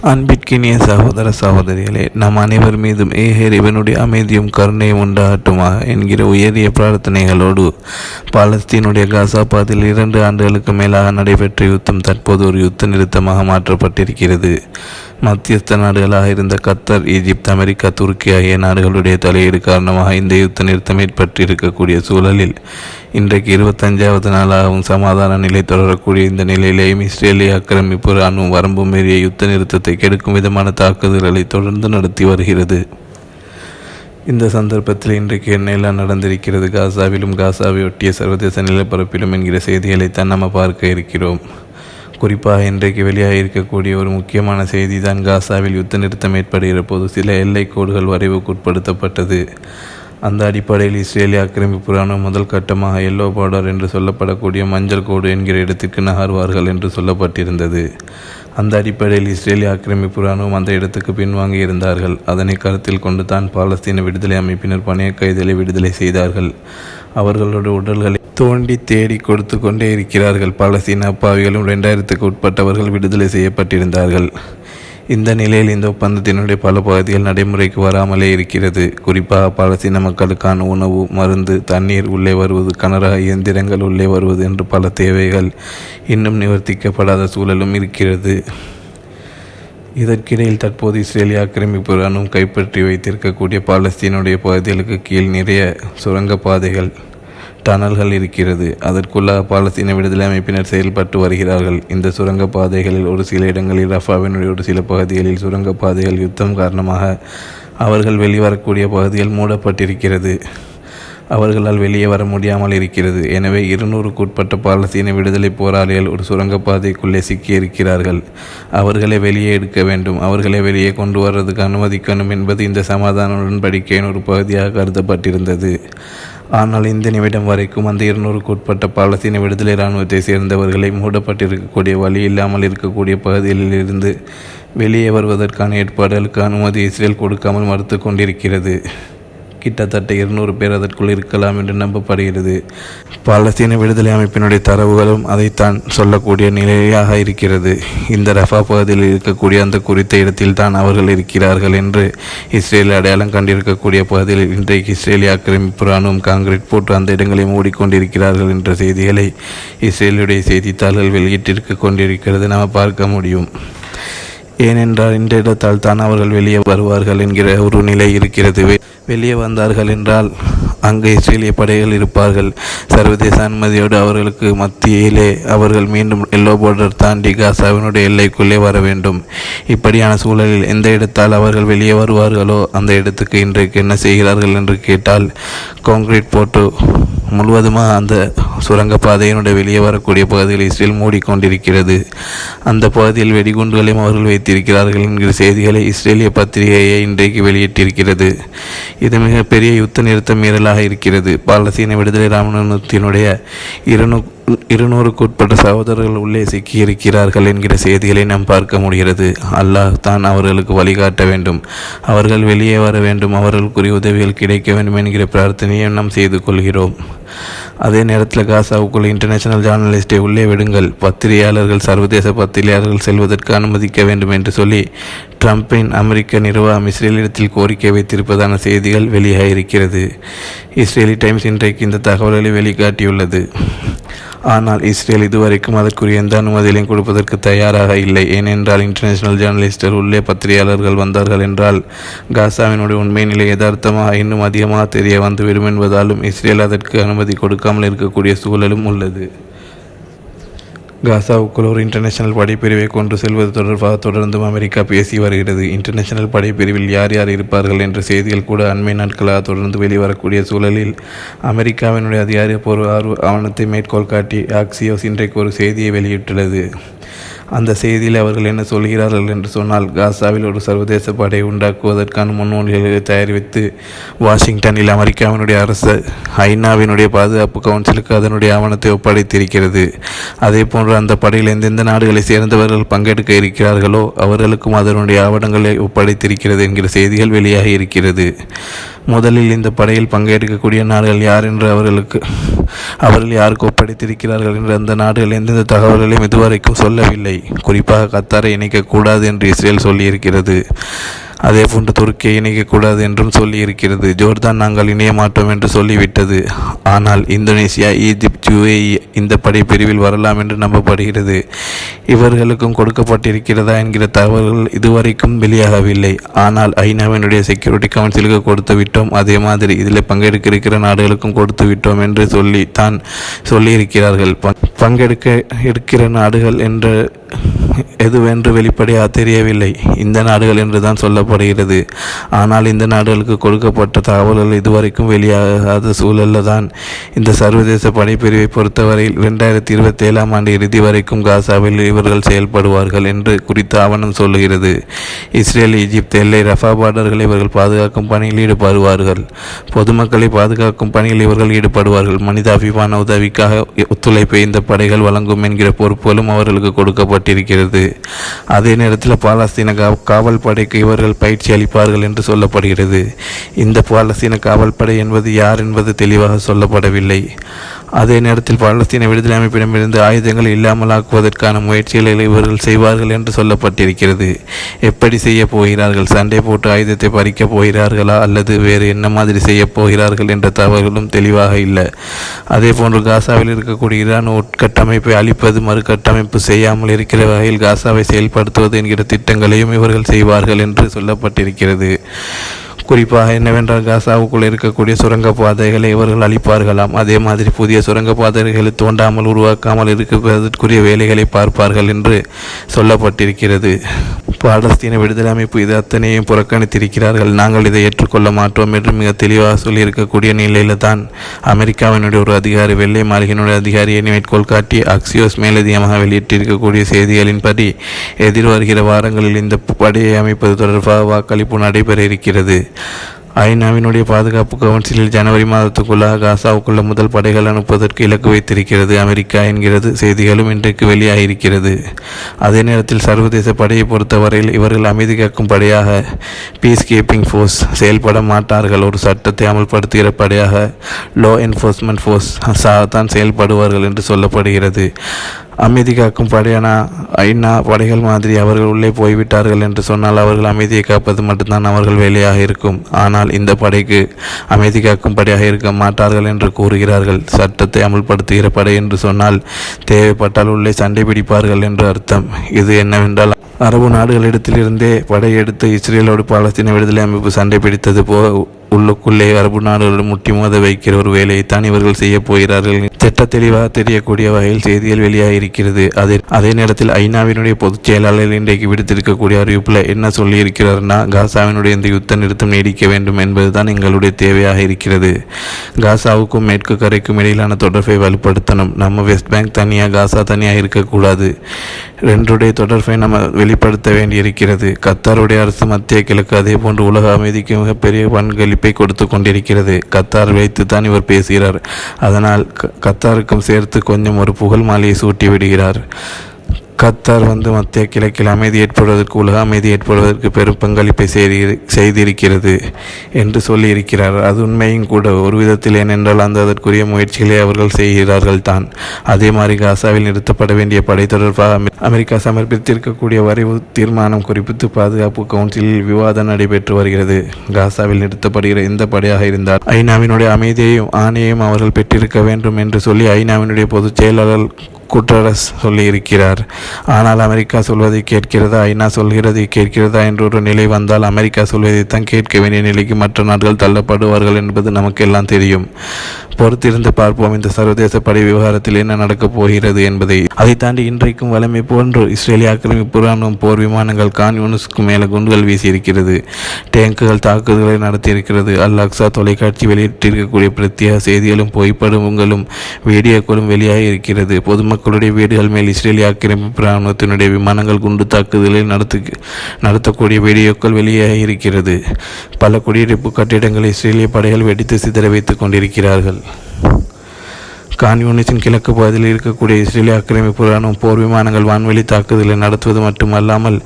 அன்பிற்கினிய சகோதர சகோதரிகளே, நம் அனைவர் மீதும் இறைவனுடைய அமைதியும் கருணையும் உண்டாகட்டுமாக என்கிற உயரிய பிரார்த்தனைகளோடு பாலஸ்தீனுடைய காசா பாதையில் 2 ஆண்டுகளுக்கு மேலாக நடைபெற்ற யுத்தம் தற்போது ஒரு யுத்த நிறுத்தமாக மாற்றப்பட்டிருக்கிறது. மத்தியஸ்த நாடுகளாக இருந்த கத்தர், ஈஜிப்த், அமெரிக்கா, துருக்கி ஆகிய நாடுகளுடைய தலையீடு காரணமாக இந்த யுத்த நிறுத்தம் ஏற்பட்டிருக்கக்கூடிய சூழலில் இன்றைக்கு 25வது நாளாகவும் சமாதான நிலை தொடரக்கூடிய இந்த நிலையிலேயும் இஸ்ரேலிய ஆக்கிரமிப்பு இராணுவம் வரம்பு மீறிய யுத்த நிறுத்தத்தை கெடுக்கும் விதமான தாக்குதல்களை தொடர்ந்து நடத்தி வருகிறது. இந்த சந்தர்ப்பத்தில் இன்றைக்கு என்னெல்லாம் நடந்திருக்கிறது காசாவிலும் காசாவை ஒட்டிய சர்வதேச நிலப்பரப்பிலும் என்கிற செய்திகளைத்தான் நம்ம பார்க்க இருக்கிறோம். குறிப்பாக இன்றைக்கு வெளியாக இருக்கக்கூடிய ஒரு முக்கியமான செய்தி தான், காசாவில் யுத்த நிறுத்தம் ஏற்படுகிற போது சில எல்லை கோடுகள் வரைவுக்குட்படுத்தப்பட்டது. அந்த அடிப்படையில் இஸ்ரேலிய ஆக்கிரமிப்பு இராணுவம் முதல் கட்டமாக எல்லோ பார்டர் என்று சொல்லப்படக்கூடிய மஞ்சள் கோடு என்கிற இடத்திற்கு நகர்வார்கள் என்று சொல்லப்பட்டிருந்தது. அந்த அடிப்படையில் இஸ்ரேலிய ஆக்கிரமிப்பு இராணுவம் அந்த இடத்துக்கு பின்வாங்கி இருந்தார்கள். அதனை கருத்தில் கொண்டு தான் பாலஸ்தீன விடுதலை அமைப்பினர் பணைய கைதிகளை விடுதலை செய்தார்கள். அவர்களுடைய உடல்களை தோண்டி தேடி கொடுத்து கொண்டே இருக்கிறார்கள். பாலஸ்தீன அப்பாவிகளும் 2000க்கு உட்பட்டவர்கள் விடுதலை செய்யப்பட்டிருந்தார்கள். இந்த நிலையில் இந்த ஒப்பந்தத்தினுடைய பல பகுதிகள் நடைமுறைக்கு வராமலே இருக்கிறது. குறிப்பாக பாலஸ்தீன மக்களுக்கான உணவு, மருந்து, தண்ணீர் உள்ளே வருவது, கனரக இயந்திரங்கள் உள்ளே வருவது என்று பல தேவைகள் இன்னும் நிவர்த்திக்கப்படாத சூழலும் இருக்கிறது. இதற்கிடையில் தற்போது இஸ்ரேலிய ஆக்கிரமிப்பு இராணுவம் கைப்பற்றி வைத்திருக்கக்கூடிய பாலஸ்தீனுடைய பகுதிகளுக்கு கீழ் நிறைய சுரங்கப்பாதைகள், டனல்கள் இருக்கிறது. அதற்குள்ளாக பாலஸ்தீன விடுதலை அமைப்பினர் செயல்பட்டு வருகிறார்கள். இந்த சுரங்கப்பாதைகளில் ஒரு சில இடங்களில், ரஃபாவினுடைய ஒரு சில பகுதிகளில் சுரங்கப்பாதைகள் யுத்தம் காரணமாக அவர்கள் வெளிவரக்கூடிய பகுதிகள் மூடப்பட்டிருக்கிறது. அவர்களால் வெளியே வர முடியாமல் இருக்கிறது. எனவே 200க்கு உட்பட்ட பாலஸ்தீன விடுதலை போராளிகள் ஒரு சுரங்கப்பாதைக்குள்ளே சிக்கியிருக்கிறார்கள். அவர்களை வெளியே எடுக்க வேண்டும், அவர்களை வெளியே கொண்டு வர்றதுக்கு அனுமதிக்கணும் என்பது இந்த சமாதான உடன்படிக்கையின் ஒரு பகுதியாக கருதப்பட்டிருந்தது. ஆனால் இந்த நிமிடம் வரைக்கும் அந்த 200க்கு உட்பட்ட பாலஸ்தீன விடுதலை இராணுவத்தை சேர்ந்தவர்களை மூடப்பட்டிருக்கக்கூடிய, வழி இல்லாமல் இருக்கக்கூடிய பகுதிகளில் இருந்து வெளியே வருவதற்கான ஏற்பாடுகளுக்கு அனுமதி இஸ்ரேல் கொடுக்காமல் மறுத்து கொண்டிருக்கிறது. கிட்டத்தட்ட 200 பேர் அதற்குள் இருக்கலாம் என்று நம்பப்படுகிறது. பாலஸ்தீன விடுதலை அமைப்பினுடைய தரவுகளும் அதைத்தான் சொல்லக்கூடிய நிலையாக இருக்கிறது. இந்த ரஃபா பகுதியில் இருக்கக்கூடிய அந்த குறித்த இடத்தில் தான் அவர்கள் இருக்கிறார்கள் என்று இஸ்ரேல் அடையாளம் கண்டிருக்கக்கூடிய பகுதியில் இன்றைக்கு இஸ்ரேலிய ஆக்கிரமிப்பு இராணுவம் காங்கிரீட் போட்டு அந்த இடங்களை மூடிக்கொண்டிருக்கிறார்கள் என்ற செய்திகளை இஸ்ரேலுடைய செய்தித்தாள்கள் வெளியிட்டிருக்க கொண்டிருக்கிறது நாம் பார்க்க முடியும். ஏனென்றால் இந்த இடத்தால் தான் அவர்கள் வெளியே வருவார்கள் என்கிற ஒரு நிலை இருக்கிறது. வெளியே வந்தார்கள் என்றால் அங்கே இஸ்ரேலிய படைகள் இருப்பார்கள். சர்வதேச அனுமதியோடு அவர்களுக்கு மத்தியிலே அவர்கள் மீண்டும் எல்லோ பார்டர் தாண்டி காசாவினுடைய எல்லைக்குள்ளே வர வேண்டும். இப்படியான சூழலில் எந்த இடத்தால் அவர்கள் வெளியே வருவார்களோ அந்த இடத்துக்கு இன்றைக்கு என்ன செய்கிறார்கள் என்று கேட்டால், கான்கிரீட் போட்டு முழுவதுமாக அந்த சுரங்கப்பாதையினுடைய வெளியே வரக்கூடிய பகுதியில் இஸ்ரேல் மூடிக்கொண்டிருக்கிறது. அந்த பகுதியில் வெடிகுண்டுகளையும் அவர்கள் வைத்திருக்கிறார்கள் என்கிற செய்திகளை இஸ்ரேலிய பத்திரிகையை இன்றைக்கு வெளியிட்டிருக்கிறது. இது மிகப்பெரிய யுத்த நிறுத்த மீறலாக இருக்கிறது. பாலஸ்தீன விடுதலை இராணுவத்தினுடைய 200க்கு உட்பட்ட சகோதரர்கள் உள்ளே சிக்கியிருக்கிறார்கள் என்கிற செய்திகளை நாம் பார்க்க முடிகிறது. அல்லாஹ் தான் அவர்களுக்கு வழிகாட்ட வேண்டும், அவர்கள் வெளியே வர வேண்டும், அவர்களுக்குரிய உதவிகள் கிடைக்க வேண்டும் என்கிற பிரார்த்தனையை நாம் செய்து கொள்கிறோம். அதே நேரத்தில் காசாவுக்குள் இன்டர்நேஷனல் ஜேர்னலிஸ்டை உள்ளே விடுங்கள், பத்திரிகையாளர்கள், சர்வதேச பத்திரிகையாளர்கள் செல்வதற்கு அனுமதிக்க வேண்டும் என்று சொல்லி ட்ரம்பின் அமெரிக்க நிர்வாகம் இஸ்ரேலிடத்தில் கோரிக்கை வைத்திருப்பதான செய்திகள் வெளியாகியிருக்கிறது. இஸ்ரேலி டைம்ஸ் இன்றைக்கு இந்த தகவல்களை வெளிக்காட்டியுள்ளது. ஆனால் இஸ்ரேல் இதுவரைக்கும் அதற்குரிய எந்த அனுமதிகளையும் கொடுப்பதற்கு தயாராக இல்லை. ஏனென்றால் இன்டர்நேஷனல் ஜேர்னலிஸ்டர் உள்ளே பத்திரிகையாளர்கள் வந்தார்கள் என்றால் காசாவினுடைய உண்மை நிலை யதார்த்தமாக இன்னும் அதிகமாக தெரிய வந்துவிடும் என்பதாலும் இஸ்ரேல் அதற்கு அனுமதி கொடுக்காமல் இருக்கக்கூடிய சூழலும் உள்ளது. காசாவுக்குள் ஒரு இன்டர்நேஷனல் படைப்பிரிவை கொண்டு செல்வது தொடர்பாக தொடர்ந்தும் அமெரிக்கா பேசி வருகிறது. இன்டர்நேஷனல் படைப்பிரிவில் யார் யார் இருப்பார்கள் என்ற செய்திகள் கூட அண்மை நாட்களாக தொடர்ந்து வெளிவரக்கூடிய சூழலில் அமெரிக்காவினுடைய அதிகாரப்பூர்வ ஆவணத்தை மேற்கோள் காட்டி ஆக்சியோஸ் இன்றைக்கு ஒரு செய்தியை வெளியிட்டுள்ளது. அந்த செய்தியில் அவர்கள் என்ன சொல்கிறார்கள் என்று சொன்னால், காசாவில் ஒரு சர்வதேச படை உண்டாக்குவதற்கான முன்னோடிகளை தயாரித்து வாஷிங்டனில் அமெரிக்காவினுடைய அரசு ஐநாவினுடைய பாதுகாப்பு கவுன்சிலுக்கு அதனுடைய ஆவணத்தை ஒப்படைத்திருக்கிறது. அதே போன்று அந்த படையில் எந்தெந்த நாடுகளை சேர்ந்தவர்கள் பங்கெடுக்க இருக்கிறார்களோ அவர்களுக்கும் அதனுடைய ஆவணங்களை ஒப்படைத்திருக்கிறது என்கிற செய்திகள் வெளியாகி இருக்கிறது. முதலில் இந்த படையில் பங்கேற்கக்கூடிய நாடுகள் யார் என்று அவர்கள் யாருக்கு ஒப்படைத்திருக்கிறார்கள் என்று அந்த நாடுகள் எந்தெந்த தகவல்களையும் இதுவரைக்கும் சொல்லவில்லை. குறிப்பாக கத்தாரை இணைக்கக்கூடாது என்று இஸ்ரேல் சொல்லியிருக்கிறது. அதேபோன்று துருக்கியை இணைக்கக்கூடாது என்றும் சொல்லியிருக்கிறது. ஜோர்தான் நாங்கள் இணைய மாட்டோம் என்று சொல்லிவிட்டது. ஆனால் இந்தோனேசியா, ஈஜிப்ட், UAE இந்த படைப்பிரிவில் வரலாம் என்று நம்பப்படுகிறது. இவர்களுக்கும் கொடுக்கப்பட்டிருக்கிறதா என்கிற தகவல்கள் இதுவரைக்கும் வெளியாகவில்லை. ஆனால் ஐநாவினுடைய செக்யூரிட்டி கவுன்சிலுக்கு கொடுத்து விட்டோம், அதே மாதிரி இதில் பங்கெடுக்க இருக்கிற நாடுகளுக்கும் கொடுத்து விட்டோம் என்று சொல்லியிருக்கிறார்கள். பங்கெடுக்க இருக்கிற நாடுகள் என்று எதுவென்று வெளிப்படையாக தெரியவில்லை. இந்த நாடுகள் என்று தான் சொல்லப்படுகிறது. ஆனால் இந்த நாடுகளுக்கு கொடுக்கப்பட்ட தகவல்கள் இதுவரைக்கும் வெளியாகாத சூழலில் தான் இந்த சர்வதேச படைப்பிரிவை பொறுத்தவரையில் 2027 ஆண்டு இறுதி வரைக்கும் காசாவில் இவர்கள் செயல்படுவார்கள் என்று குறித்த ஆவணம் சொல்லுகிறது. இஸ்ரேல், ஈஜிப்த் எல்லை ரஃபா பார்டர்களை இவர்கள் பாதுகாக்கும் பணியில் ஈடுபடுவார்கள். பொதுமக்களை பாதுகாக்கும் பணியில் இவர்கள் ஈடுபடுவார்கள். மனிதாபிமான உதவிக்காக ஒத்துழைப்பை இந்த படைகள் வழங்கும் என்கிற பொறுப்புகளும் அவர்களுக்கு கொடுக்கப்பட்டிருக்கிறது. அதே நேரத்தில் பாலஸ்தீன காவல் படைக்கு இவர்கள் பயிற்சி அளிப்பார்கள் என்று சொல்லப்படுகிறது. இந்த பாலஸ்தீன காவல் படை என்பது யார் என்பது தெளிவாக சொல்லப்படவில்லை. அதே நேரத்தில் பாலஸ்தீன விடுதலை அமைப்பிடமிருந்து ஆயுதங்கள் இல்லாமலாக்குவதற்கான முயற்சிகளை இவர்கள் செய்வார்கள் என்று சொல்லப்பட்டிருக்கிறது. எப்படி செய்ய போகிறார்கள்? சண்டை போட்டு ஆயுதத்தை பறிக்கப் போகிறார்களா அல்லது வேறு என்ன மாதிரி செய்ய போகிறார்கள் என்ற தகவல்களும் தெளிவாக இல்லை. அதே போன்று காசாவில் இருக்கக்கூடிய ஈரான் உட்கட்டமைப்பை அழிப்பது, மறுகட்டமைப்பு செய்யாமல் இருக்கிற வகையில் காசாவை செயல்படுத்துவது என்கிற திட்டங்களையும் இவர்கள் செய்வார்கள் என்று சொல்லப்பட்டிருக்கிறது. குறிப்பாக என்னவென்றால் காசாவுக்குள் இருக்கக்கூடிய சுரங்கப்பாதைகளை இவர்கள் அளிப்பார்களாம். அதே மாதிரி புதிய சுரங்கப்பாதைகளை தோண்டாமல் உருவாக்காமல் இருப்பதற்குரிய வேலைகளை பார்ப்பார்கள் என்று சொல்லப்பட்டிருக்கிறது. பாலஸ்தீன விடுதலை அமைப்பு இது அத்தனையும் புறக்கணித்திருக்கிறார்கள். நாங்கள் இதை ஏற்றுக்கொள்ள மாட்டோம் என்று மிக தெளிவாக சொல்லியிருக்கக்கூடிய நிலையில் தான் அமெரிக்காவினுடைய ஒரு அதிகாரி, வெள்ளை மாளிகையினுடைய அதிகாரியை மேற்கோள் காட்டி அக்சியோஸ் மேலதிகமாக வெளியிட்டிருக்கக்கூடிய செய்திகளின்படி எதிர்வருகிற வாரங்களில் இந்த படையை அமைப்பது தொடர்பாக வாக்களிப்பு நடைபெற இருக்கிறது. ஐநாவினுடைய பாதுகாப்பு கவுன்சிலில் ஜனவரி மாதத்துக்குள்ளாக காசாவுக்குள்ள முதல் படைகள் அனுப்புவதற்கு இலக்கு வைத்திருக்கிறது அமெரிக்கா என்கிறது செய்திகளும் இன்றைக்கு வெளியாகியிருக்கிறது. அதே நேரத்தில் சர்வதேச படையை பொறுத்தவரையில் இவர்கள் அமைதி காக்கும் படையாக, பீஸ் கீப்பிங் ஃபோர்ஸ் செயல்பட மாட்டார்கள். ஒரு சட்டத்தை அமல்படுத்துகிற படையாக, லோ என்ஃபோர்ஸ்மெண்ட் ஃபோர்ஸ் தான் செயல்படுவார்கள் என்று சொல்லப்படுகிறது. அமைதி காக்கும் படையான ஐநா படைகள் மாதிரி அவர்கள் உள்ளே போய்விட்டார்கள் என்று சொன்னால் அவர்கள் அமைதியை காப்பது மட்டும்தான் அவர்கள் வேலையாக இருக்கும். ஆனால் இந்த படைக்கு அமைதி காக்கும் படையாக இருக்க மாட்டார்கள் என்று கூறுகிறார்கள். சட்டத்தை அமல்படுத்துகிற படை என்று சொன்னால் தேவைப்பட்டால் உள்ளே சண்டை பிடிப்பார்கள் என்று அர்த்தம். இது என்னவென்றால், அரபு நாடுகளிடத்திலிருந்தே படையெடுத்து இஸ்ரேலோடு பாலஸ்தீன விடுதலை அமைப்பு சண்டை பிடித்தது போக உள்ளுக்குள்ளே அரபு நாடுகளோடு முட்டி மோத வைக்கிற ஒரு வேலையைத்தான் இவர்கள் செய்ய போகிறார்கள். திட்ட தெளிவாக தெரியக்கூடிய வகையில் செய்திகள் வெளியாகியிருக்கிறது. அதே நேரத்தில் ஐநாவினுடைய பொதுச் செயலாளர் இன்றைக்கு விடுத்திருக்கக்கூடிய அறிவிப்பில் என்ன சொல்லியிருக்கிறார்னா, காசாவினுடைய இந்த யுத்த நிறுத்தம் நீடிக்க வேண்டும் என்பதுதான் எங்களுடைய தேவையாக இருக்கிறது. காசாவுக்கும் மேற்கு கரைக்கும் இடையிலான தொடர்பை வலுப்படுத்தணும். நம்ம வெஸ்ட் பேங்க் தனியாக, காசா தனியாக இருக்கக்கூடாது. ரெண்டுடைய தொடர்பை நம்ம வெளிப்படுத்த வேண்டியிருக்கிறது. கத்தாருடைய அரசு மத்திய கிழக்கு அதே போன்று உலக அமைதிக்கு மிகப்பெரிய பங்களிப்பை கொடுத்து கொண்டிருக்கிறது. கத்தார் வைத்து தான் இவர் பேசுகிறார். அதனால் கத்தாருக்கும் சேர்த்து கொஞ்சம் ஒரு புகழ் மாலையை சூட்டி விடுகிறார். கத்தார் மத்திய கிழக்கில் அமைதி ஏற்படுவதற்கு, உலக அமைதி ஏற்படுவதற்கு பெரும் பங்களிப்பை செய்திருக்கிறது என்று சொல்லியிருக்கிறார். அது உண்மையும் கூட ஒரு விதத்தில். ஏனென்றால் அதற்குரிய முயற்சிகளை அவர்கள் செய்கிறார்கள் தான். அதே மாதிரி காசாவில் நிறுத்தப்பட வேண்டிய படை தொடர்பாக அமெரிக்கா சமர்ப்பித்திருக்கக்கூடிய வரைவு தீர்மானம் குறிப்பிட்டு பாதுகாப்பு கவுன்சிலில் விவாதம் நடைபெற்று வருகிறது. காசாவில் நிறுத்தப்படுகிற எந்த படையாக இருந்தால் ஐநாவினுடைய அமைதியையும் ஆணையையும் அவர்கள் பெற்றிருக்க வேண்டும் என்று சொல்லி ஐநாவினுடைய பொதுச் செயலாளர் குட்டரஸ் சொல்லியிருக்கிறார். ஆனால் அமெரிக்கா சொல்வதை கேட்கிறதா, ஐநா சொல்கிறதை கேட்கிறதா என்ற ஒரு நிலை வந்தால் அமெரிக்கா சொல்வதைத்தான் கேட்க வேண்டிய நிலைக்கு மற்ற நாடுகள் தள்ளப்படுவார்கள் என்பது நமக்கு எல்லாம் தெரியும். பொறுத்திருந்து பார்ப்போம் இந்த சர்வதேச படை விவகாரத்தில் என்ன நடக்கப் போகிறது என்பதை. அதை தாண்டி இன்றைக்கும் வலிமை போன்று இஸ்ரேலிய ஆக்கிரமிப்பு ராணுவம் போர் விமானங்கள் கான் யூனிஸ்க்கு மேலே குண்டுகள் வீசியிருக்கிறது. டேங்குகள் தாக்குதல்களை நடத்தியிருக்கிறது. அல் அக்ஸா தொலைக்காட்சி வெளியிட்டிருக்கக்கூடிய பிரத்யேக செய்திகளும் புகைப்படங்களும் வீடியோக்களும் வெளியாக இருக்கிறது. பொதுமக்களுடைய வீடுகள் மேல் இஸ்ரேலிய ஆக்கிரமிப்பு ராணுவத்தினுடைய விமானங்கள் குண்டு தாக்குதலை நடத்தக்கூடிய வீடியோக்கள் வெளியாக இருக்கிறது. பல குடியிருப்பு கட்டிடங்களை இஸ்ரேலிய படைகள் வெடித்து சிதற வைத்துக் கொண்டிருக்கிறார்கள். கான் யூனிஸின் கிழக்கு பகுதியில் இருக்கக்கூடிய இஸ்ரேலிய ஆக்கிரமிப்பு இராணுவம் போர் விமானங்கள் வான்வெளி தாக்குதலை நடத்துவது மட்டுமல்லாமல்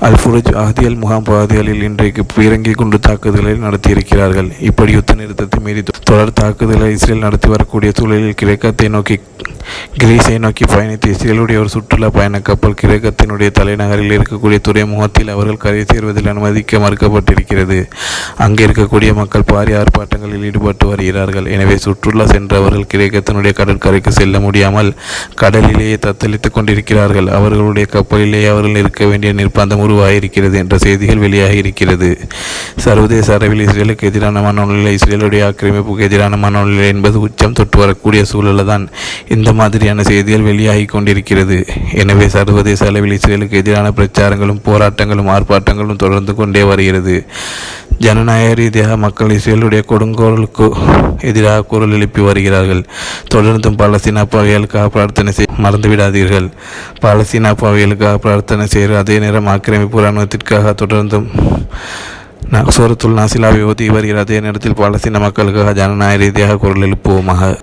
அல்-ஃபுருஜ் அகதியல் முகாம் பகுதிகளில் இன்றைக்கு பீரங்கி குண்டு தாக்குதல்களை நடத்தியிருக்கிறார்கள். இப்படி யுத்த நிறுத்தத்தை மீறி தொடர் தாக்குதலை இஸ்ரேல் நடத்தி வரக்கூடிய சூழலில் கிரீஸை நோக்கி பயணித்த இஸ்ரேலுடைய ஒரு சுற்றுலா பயண கப்பல் கிரேக்கத்தினுடைய தலைநகரில் இருக்கக்கூடிய துறைமுகத்தில் அவர்கள் கரை சேர்வதில் அனுமதிக்க மறுக்கப்பட்டிருக்கிறது. அங்கே இருக்கக்கூடிய மக்கள் பாரிய ஆர்ப்பாட்டங்களில் ஈடுபட்டு வருகிறார்கள். எனவே சுற்றுலா சென்றவர்கள் கிரேக்கத்தினுடைய கடற்கரைக்கு செல்ல முடியாமல் கடலிலேயே தத்தளித்துக் கொண்டிருக்கிறார்கள். அவர்களுடைய கப்பலிலேயே அவர்கள் இருக்க வேண்டிய நிர்பந்தம் உருவாகியிருக்கிறது என்ற செய்திகள் வெளியாகி இருக்கிறது. சர்வதேச அளவில் இஸ்ரேலுக்கு எதிரான மனோநிலை, இஸ்ரேலுடைய ஆக்கிரமிப்புக்கு எதிரான மனோநிலை என்பது உச்சம் தொட்டு வரக்கூடிய சூழலில் தான் இந்த மாதிரியான செய்திகள் வெளியாகி கொண்டிருக்கிறது. எனவே சர்வதேச அளவில் இஸ்ரேலுக்கு எதிரான பிரச்சாரங்களும் போராட்டங்களும் ஆர்ப்பாட்டங்களும் தொடர்ந்து கொண்டே வருகிறது. ஜனநாயக ரீதியாக மக்கள் இஸ்ரேலுடைய கொடுங்கோலுக்கு எதிராக குரல் எழுப்பி வருகிறார்கள். தொடர்ந்தும் பாலஸ்தீன அப்பாவிகளுக்காக பிரார்த்தனை செய்ய மறந்துவிடாதீர்கள். பாலஸ்தீன அப்பாவிகளுக்காக பிரார்த்தனை செய்கிற அதே நேரம் ஆக்கிரமிப்பு இராணுவத்திற்காக தொடர்ந்தும் சூரத்துல் நாசிலாவை ஓதி வருகிற அதே நேரத்தில் பாலஸ்தீன மக்களுக்காக ஜனநாயக ரீதியாக குரல் எழுப்புவோமாக.